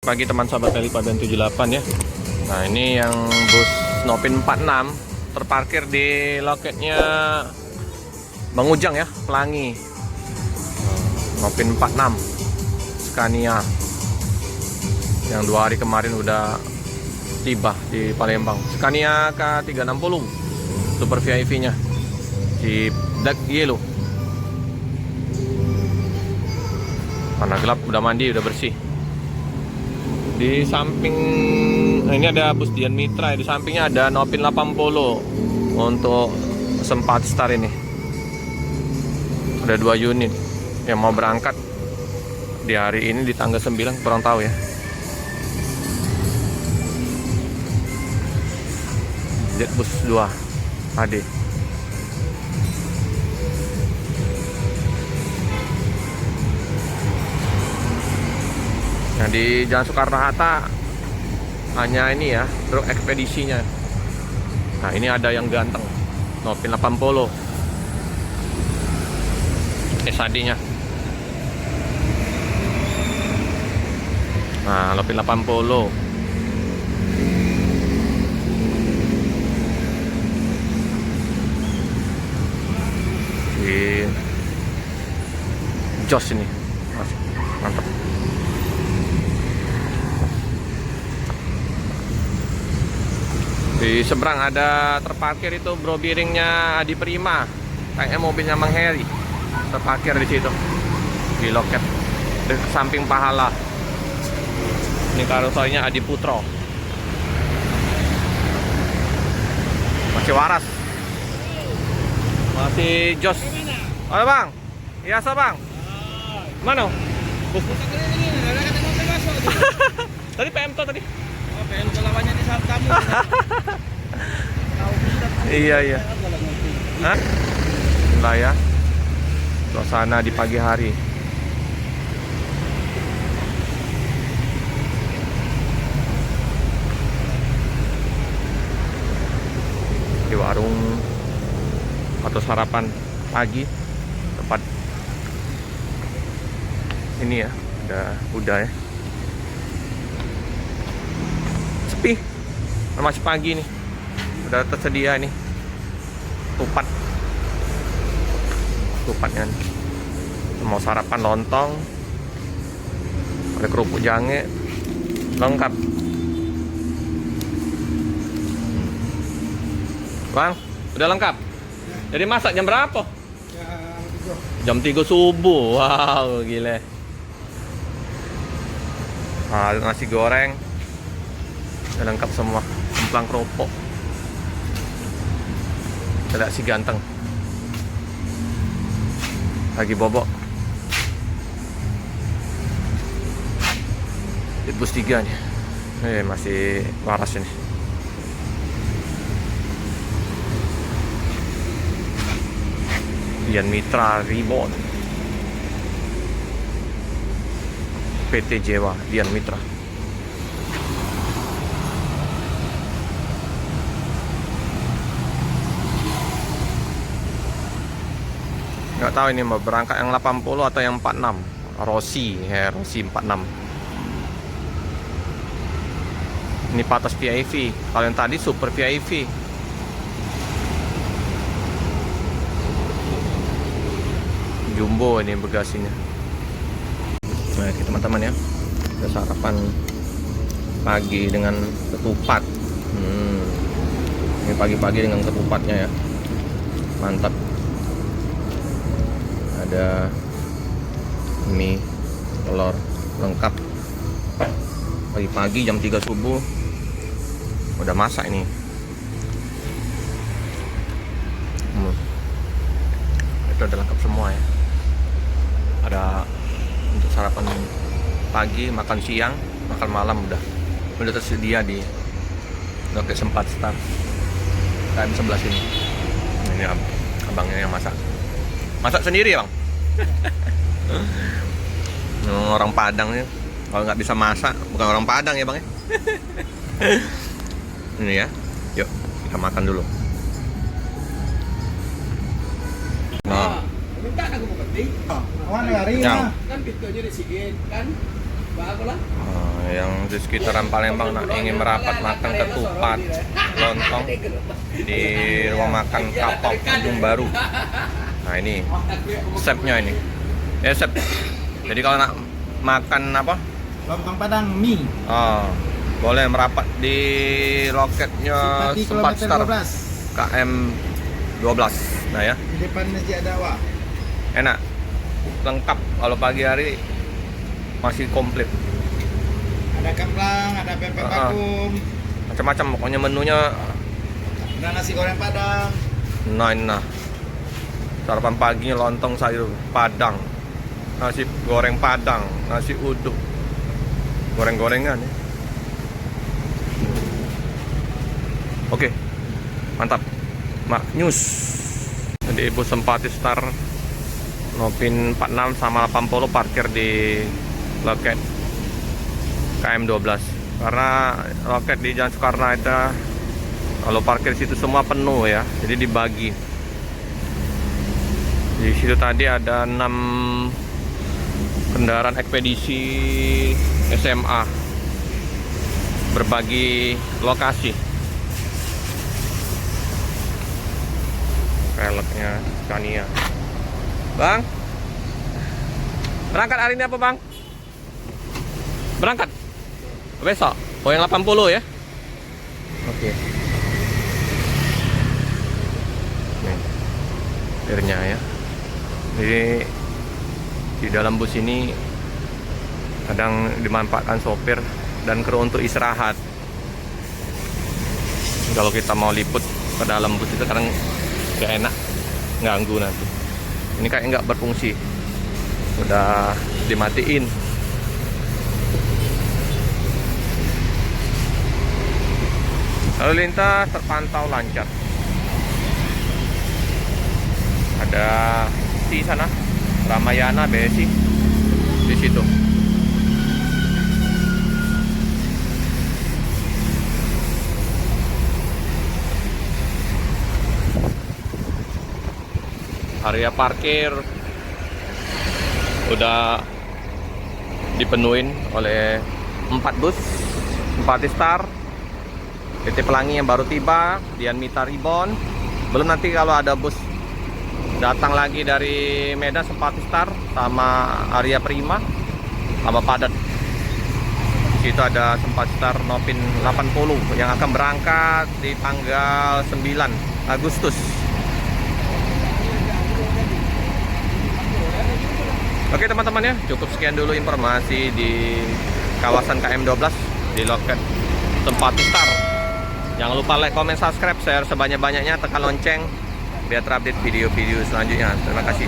Pagi teman sahabat Delipadan 78 ya. Nah ini yang bus Nopin 46 terparkir di loketnya Bang Ujang ya, Pelangi. Nopin 46 Scania yang 2 hari kemarin udah tiba di Palembang. Scania K360 Super VIP nya di Dark Yellow. Warna gelap, udah mandi, udah bersih. Di samping ini ada bus Dian Mitra, di sampingnya ada Nopin 80 untuk sempat star ini. Ada 2 unit yang mau berangkat di hari ini di tanggal 9, kurang tahu ya. Jetbus 2 HD. Nah di Jalan Soekarno-Hatta hanya ini ya, truk ekspedisinya. Nah ini ada yang ganteng, Nopin 80 SAD nya. Nah Nopin 80 di Jos ini, mantap. Di seberang ada terparkir itu bro biringnya Adi Prima, kayaknya mobilnya Mang Heri, terparkir di situ di loket di samping Pahala. Ini karoserinya Adi Putro, masih waras, masih jos. Halo bang, biasa bang, mana? Tadi PM to tadi. PM lawannya di saat kamu. Iya. Hah? Lah ya. Suasana di pagi hari. Di warung atau sarapan pagi tempat ini ya, udah ya. Sepi, masih pagi nih, udah tersedia nih tupatnya nih. Mau sarapan lontong, ada kerupuk jange, lengkap. Bang, udah lengkap? Jadi masak jam berapa? Jam 3 subuh, wow gile. Nah, nasi goreng udah lengkap semua, kemplang kerupuk. Ada si ganteng lagi bobok. Jetbus 3 nih, masih waras ini. Dian Mitra Reborn, PT Jewa Dian Mitra. Nggak tahu ini mau berangkat yang 80 atau yang 46. Rossi 46. Ini patas VIP. Kalau yang tadi Super VIP. Jumbo ini bagasinya. Nah, teman-teman ya, ada sarapan pagi dengan ketupat. Ini pagi-pagi dengan ketupatnya ya, mantap. Ada mie, telur, lengkap. Pagi-pagi jam 3 subuh udah masak ini. Itu udah lengkap semua ya. Ada untuk sarapan pagi, makan siang, makan malam udah tersedia di loket sempat star KM 11 ini. Ini abangnya yang masak sendiri ya bang. Orang Padang ya, kalau nggak bisa masak bukan orang Padang ya bang ya. Ini ya, yuk kita makan dulu. Nah, minta aku mau penting. Awan hari ya. Kan pintunya disigit kan. Yang di sekitaran Palembang ingin merapat makan ketupat lontong di rumah makan Kapok Tanjung Baru. Nah ini resepnya ini. Ya resep. Jadi kalau nak makan apa? Lontong Padang mie. Oh, boleh merapat di loketnya Simpati Sempat kilometer Star 12. KM 12. Nah ya, Di depan Masjid Dakwah. enak, lengkap. Kalau pagi hari masih komplit. Ada kemplang, ada pempek vakum, Macam-macam pokoknya menunya. ada nasi goreng Padang. Nah, sarapan paginya lontong sayur Padang, nasi goreng Padang, nasi uduk, goreng-gorengan ya. Oke, mantap. Mak News. Jadi Ibu Sempati Star Nopin 46 sama 80 parkir di loket KM 12. Karena loket di Jalan Soekarno itu kalau parkir situ semua penuh ya, jadi dibagi. Di situ tadi ada 6 kendaraan ekspedisi SMA berbagi lokasi. Peleknya Scania. Bang, berangkat hari ini apa bang? Berangkat? Besok? Oh yang 80 ya? Oke. Nih, airnya ya. Jadi di dalam bus ini kadang dimanfaatkan sopir dan kru untuk istirahat. Kalau kita mau liput ke dalam bus itu kadang nggak enak, ganggu nanti. Ini kayak nggak berfungsi, udah dimatiin. Lalu lintas terpantau lancar. Ada di sana Ramayana BSI di situ. Area parkir udah dipenuhin oleh 4 bus Simpati Star, PT Pelangi yang baru tiba, Dian Mita Ribon. Belum nanti kalau ada bus datang lagi dari Medan Simpati Star sama Arya Prima sama padat. Di situ ada Simpati Star Nopin 80 yang akan berangkat di tanggal 9 Agustus. Oke teman-teman ya, cukup sekian dulu informasi di kawasan KM 12 di loket Simpati Star. Jangan lupa like, comment, subscribe, share sebanyak-banyaknya, tekan lonceng biar terupdate video-video selanjutnya. Terima kasih.